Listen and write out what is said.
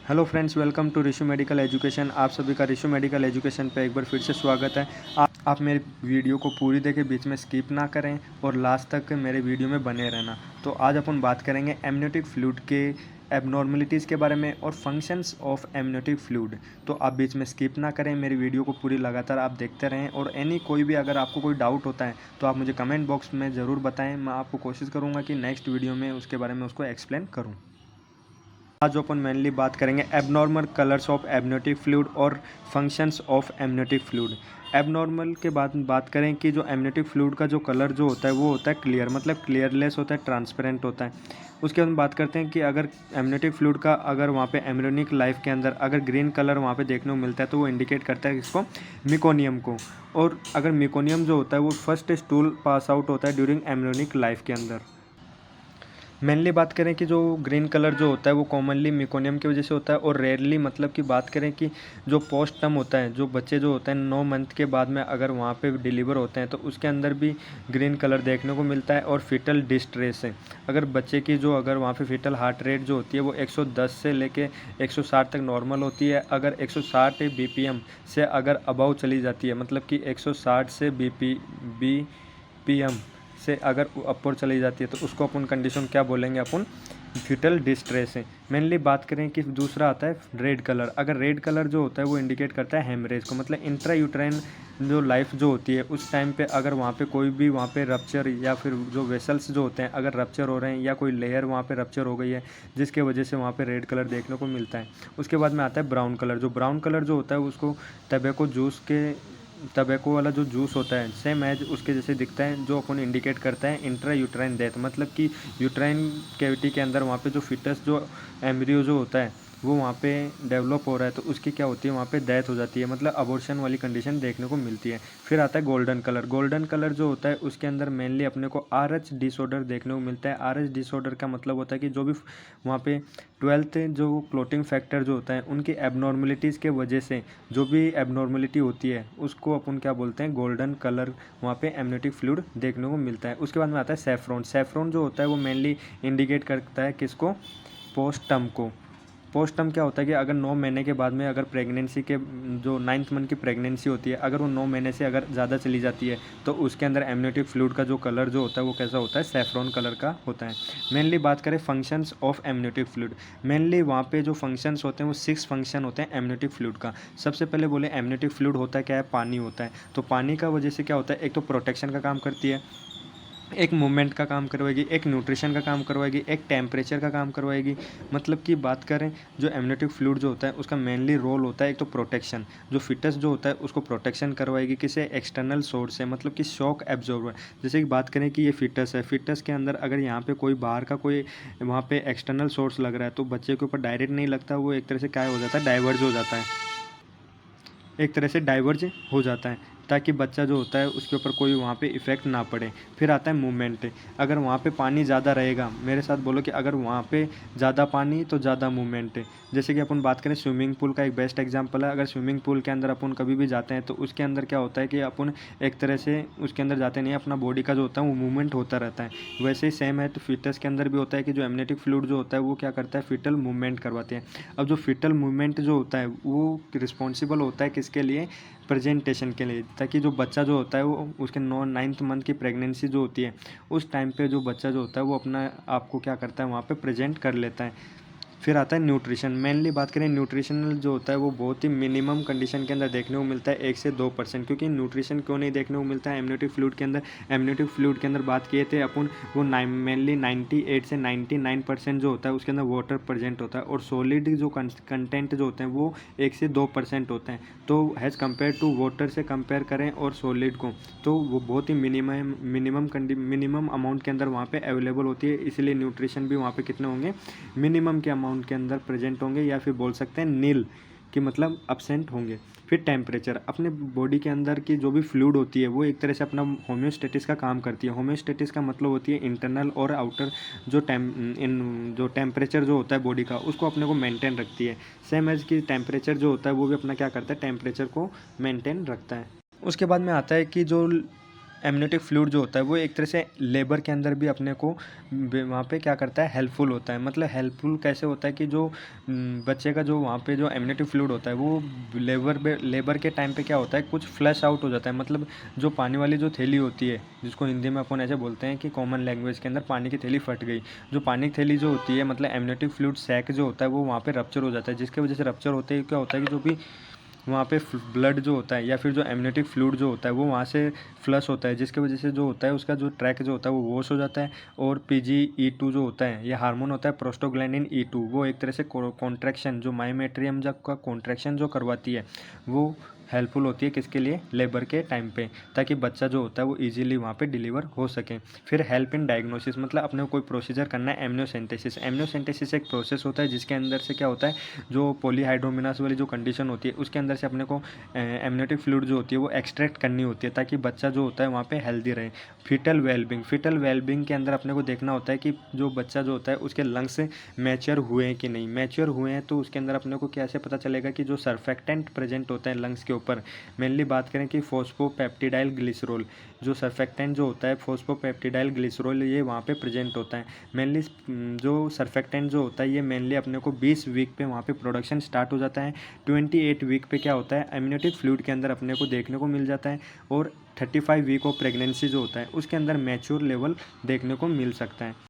Hello friends, welcome to Rishi medical education. आप सभी का ऋषि मेडिकल एजुकेशन पे एक बार फिर से स्वागत है। आप मेरे वीडियो को पूरी देखें, बीच में स्किप ना करें और लास्ट तक मेरे वीडियो में बने रहना। तो आज अपन बात करेंगे एमनियोटिक फ्लूइड के एबनॉर्मलिटीज़ के बारे में और फंक्शंस ऑफ एमनियोटिक फ्लूइड। तो आप बीच में स्किप ना करें, मेरी वीडियो को पूरी लगातार आप देखते रहें। और कोई भी अगर आपको कोई डाउट होता है तो आप मुझे कमेंट बॉक्स में ज़रूर बताएँ। मैं आपको कोशिश करूँगा कि नेक्स्ट वीडियो में उसके बारे में उसको एक्सप्लेन करूँ। आज अपन मेनली बात करेंगे abnormal colours of amniotic fluid और functions of amniotic fluid. Abnormal के बाद बात करें कि जो एमनियोटिक फ्लूइड का जो कलर जो होता है वो होता है क्लियर, मतलब क्लियरलेस होता है, ट्रांसपेरेंट होता है। उसके बाद हम बात करते हैं कि अगर एमनियोटिक फ्लूइड का अगर वहाँ पे एम्ब्रियोनिक लाइफ के अंदर अगर ग्रीन कलर वहाँ पे देखने को मिलता है तो वो इंडिकेट करता है इसको मिकोनियम को। और अगर मिकोनियम जो होता है वो फर्स्ट स्टूल पास आउट होता है ड्यूरिंग एम्ब्रियोनिक लाइफ के अंदर। मेनली बात करें कि जो ग्रीन कलर जो होता है वो कॉमनली मिकोनियम की वजह से होता है। और रेयरली मतलब कि बात करें कि जो पोस्ट टर्म होता है, जो बच्चे जो होते हैं 9 मंथ के बाद में अगर वहाँ पे डिलीवर होते हैं तो उसके अंदर भी ग्रीन कलर देखने को मिलता है। और फीटल डिस्ट्रेस है, अगर बच्चे की जो अगर वहाँ पे फीटल हार्ट रेट जो होती है वो 110 से लेके 160 तक नॉर्मल होती है। अगर 160 बीपीएम से अगर अबव चली जाती है, मतलब कि 160 से बीपीएम से अगर अपर चली जाती है तो उसको अपन कंडीशन क्या बोलेंगे, अपन फीटल डिस्ट्रेस है। मेनली बात करें कि दूसरा आता है रेड कलर। अगर रेड कलर जो होता है वो इंडिकेट करता है हेमरेज को, मतलब इंट्रा यूट्राइन जो लाइफ जो होती है उस टाइम पे अगर वहाँ पे कोई भी वहाँ पे रप्चर या फिर जो वेसल्स जो होते हैं अगर रप्चर हो रहे हैं या कोई लेयर वहाँ पे रप्चर हो गई है जिसके वजह से वहाँ पे रेड कलर देखने को मिलता है। उसके बाद में आता है ब्राउन कलर। जो ब्राउन कलर जो होता है उसको टबैको वाला जो जूस होता है सेम एज उसके जैसे दिखता है, जो अपन इंडिकेट करता है इंट्रा यूट्राइन डेथ, मतलब कि यूट्राइन कैविटी के अंदर वहाँ पे जो फिटस जो एम्ब्रियो जो होता है वो वहाँ पे डेवलप हो रहा है तो उसकी क्या होती है, वहाँ पे डेथ हो जाती है, मतलब अबॉर्शन वाली कंडीशन देखने को मिलती है। फिर आता है गोल्डन कलर। गोल्डन कलर जो होता है उसके अंदर मेनली अपने को आरएच डिसऑर्डर देखने को मिलता है। आरएच डिसऑर्डर का मतलब होता है कि जो भी वहाँ पे 12th जो क्लोटिंग फैक्टर जो होता है उनकी एबनॉर्मलिटीज़ के वजह से जो भी एबनॉर्मलिटी होती है उसको अपन क्या बोलते हैं, गोल्डन कलर वहाँ पे एमनियोटिक फ्लूइड देखने को मिलता है। उसके बाद में आता है सैफ्रॉन। सैफ्रॉन जो होता है वो मेनली इंडिकेट करता है किसको, पोस्टम को। पोस्टम क्या होता है कि अगर 9 महीने के बाद में अगर प्रेगनेंसी के जो 9th मंथ की प्रेगनेंसी होती है अगर वो 9 महीने से अगर ज़्यादा चली जाती है तो उसके अंदर एमनियोटिक फ्लूइड का जो कलर जो होता है वो कैसा होता है, सैफ्रॉन कलर का होता है। मेनली बात करें functions of amniotic fluid, mainly वहाँ पे जो फंक्शंस होते हैं वो 6 फंक्शन होते हैं एमनियोटिक फ्लूइड का। सबसे पहले बोले एमनियोटिक फ्लूइड होता है क्या है, पानी होता है। तो पानी का वजह से क्या होता है, एक तो प्रोटेक्शन का काम करती है, एक मूवमेंट का काम करवाएगी, एक न्यूट्रिशन का काम करवाएगी, एक टेम्परेचर का काम करवाएगी। मतलब कि बात करें जो एमनियोटिक फ्लूइड जो होता है उसका मेनली रोल होता है एक तो प्रोटेक्शन, जो फिटस जो होता है उसको प्रोटेक्शन करवाएगी किसे, एक्सटर्नल सोर्स से, मतलब कि शॉक एब्जॉर्बर। जैसे कि बात करें कि ये फिटस है, फिटस के अंदर अगर यहाँ पे कोई बाहर का कोई वहाँ पे एक्सटर्नल सोर्स लग रहा है तो बच्चे के ऊपर डायरेक्ट नहीं लगता, वो एक तरह से क्या हो जाता है, डाइवर्ज हो जाता है, एक तरह से डाइवर्ज हो जाता है ताकि बच्चा जो होता है उसके ऊपर कोई वहाँ पे इफ़ेक्ट ना पड़े। फिर आता है मूवमेंट। अगर वहाँ पे पानी ज़्यादा रहेगा, मेरे साथ बोलो कि अगर वहाँ पे ज़्यादा पानी तो ज़्यादा मूवमेंट है। जैसे कि अपन बात करें स्विमिंग पूल का एक बेस्ट एग्जांपल है। अगर स्विमिंग पूल के अंदर अपन कभी भी जाते हैं तो उसके अंदर क्या होता है कि अपन एक तरह से उसके अंदर जाते नहीं, अपना बॉडी का जो होता है वो मूवमेंट होता रहता है। वैसे ही सेम है तो फिटस के अंदर भी होता है कि जो एमनियोटिक फ्लूइड जो होता है वो क्या करता है, फिटल मूवमेंट करवाते हैं। अब जो फिटल मूवमेंट जो होता है वो रिस्पॉन्सिबल होता है किसके लिए, प्रेजेंटेशन के लिए, ताकि जो बच्चा जो होता है वो उसके 9th मंथ की प्रेगनेंसी जो होती है उस टाइम पे जो बच्चा जो होता है वो अपना आपको क्या करता है वहाँ पे प्रेजेंट कर लेता है। फिर आता है न्यूट्रिशन। मेनली बात करें न्यूट्रिशनल जो होता है वो बहुत ही मिनिमम कंडीशन के अंदर देखने को मिलता है 1 से 2%। क्योंकि न्यूट्रिशन क्यों नहीं देखने को मिलता है एमनियोटिक फ्लूइड के अंदर, एमनियोटिक फ्लूइड के अंदर बात किए थे अपन वो मेनली 98 से 99% जो होता है उसके अंदर वाटर प्रेजेंट होता है। और सॉलिड जो कंटेंट जो होते हैं वो 1 से 2% होते हैं। तो हैज़ कम्पेयर टू वाटर से कंपेयर करें और सॉलिड को तो वो बहुत ही मिनिमम अमाउंट के अंदर वहाँ पे अवेलेबल होती है। इसलिए न्यूट्रिशन भी वहाँ पे कितने होंगे, मिनिमम के अमाउंट के अंदर प्रेजेंट होंगे, या फिर बोल सकते हैं नील कि मतलब अब्सेंट होंगे। फिर टेम्परेचर, अपने बॉडी के अंदर की जो भी फ्लूइड होती है वो एक तरह से अपना होम्योस्टेटिस का काम करती है। होम्योस्टेटिस का मतलब होती है इंटरनल और आउटर जो टेम्परेचर जो होता है बॉडी का उसको अपने को मेंटेन रखती है। सेम एज की टेम्परेचर जो होता है वो भी अपना क्या करता है, टेम्परेचर को मेंटेन रखता है। उसके बाद में आता है कि जो एमनियोटिक फ्लूइड जो होता है वो एक तरह से लेबर के अंदर भी अपने को वहाँ पे क्या करता है, हेल्पफुल होता है। मतलब हेल्पफुल कैसे होता है कि जो बच्चे का जो वहाँ पे जो एमनियोटिक फ्लूइड होता है वो लेबर के टाइम पे क्या होता है, कुछ फ्लश आउट हो जाता है। मतलब जो पानी वाली जो थैली होती है, जिसको हिंदी में अपन ऐसे बोलते हैं कि कॉमन लैंग्वेज के अंदर पानी की थैली फट गई, जो पानी की थैली जो होती है मतलब एमनियोटिक फ्लूइड सैक जो होता है वो वहाँ पे रप्चर हो जाता है, जिसकी वजह से रप्चर होते ही क्या होता है कि जो भी वहाँ पे ब्लड जो होता है या फिर जो एमनियोटिक फ्लूइड जो होता है वो वहाँ से फ्लश होता है, जिसकी वजह से जो होता है उसका जो ट्रैक जो होता है वो वॉश हो जाता है। और PGE2 जो होता है, ये हार्मोन होता है प्रोस्टोग्लैंडिन E2, वो एक तरह से कॉन्ट्रैक्शन जो मायोमेट्रियम जब का कॉन्ट्रैक्शन जो करवाती है वो हेल्पफुल होती है किसके लिए, लेबर के टाइम पे, ताकि बच्चा जो होता है वो इजीली वहाँ पे डिलीवर हो सके। फिर हेल्प इन डायग्नोसिस, मतलब अपने को कोई प्रोसीजर करना है एमनियोसेंटेसिस। एमनियोसेंटेसिस एक प्रोसेस होता है जिसके अंदर से क्या होता है, जो पॉलीहाइड्रोमिनास वाली जो कंडीशन होती है उसके अंदर से अपने को एमनियोटिक फ्लूइड जो होती है वो एक्सट्रैक्ट करनी होती है, ताकि बच्चा जो होता है वहाँ पे हेल्दी रहे। फिटल वेलबिंग के अंदर अपने को देखना होता है कि जो बच्चा जो होता है उसके लंग्स मैच्योर हुए हैं कि नहीं। मैच्योर हुए हैं तो उसके अंदर अपने को कैसे पता चलेगा कि जो सर्फेक्टेंट प्रेजेंट होते हैं लंग्स के ऊपर, मेनली बात करें कि फोस्फोपेप्टिडाइल ग्लिसरॉल, जो सर्फेक्टेंट जो होता है फोस्फोपेप्टिडाइल ग्लिसरॉल ये वहाँ पे प्रेजेंट होता है। मेनली जो सर्फेक्टेंट जो होता है ये मेनली अपने को 20 वीक पे वहाँ पे प्रोडक्शन स्टार्ट हो जाता है। 28 वीक पे क्या होता है, एमनियोटिक फ्लूइड के अंदर अपने को देखने को मिल जाता है। और 35 वीक ऑफ प्रेगनेंसी जो होता है उसके अंदर मैच्योर लेवल देखने को मिल सकता है।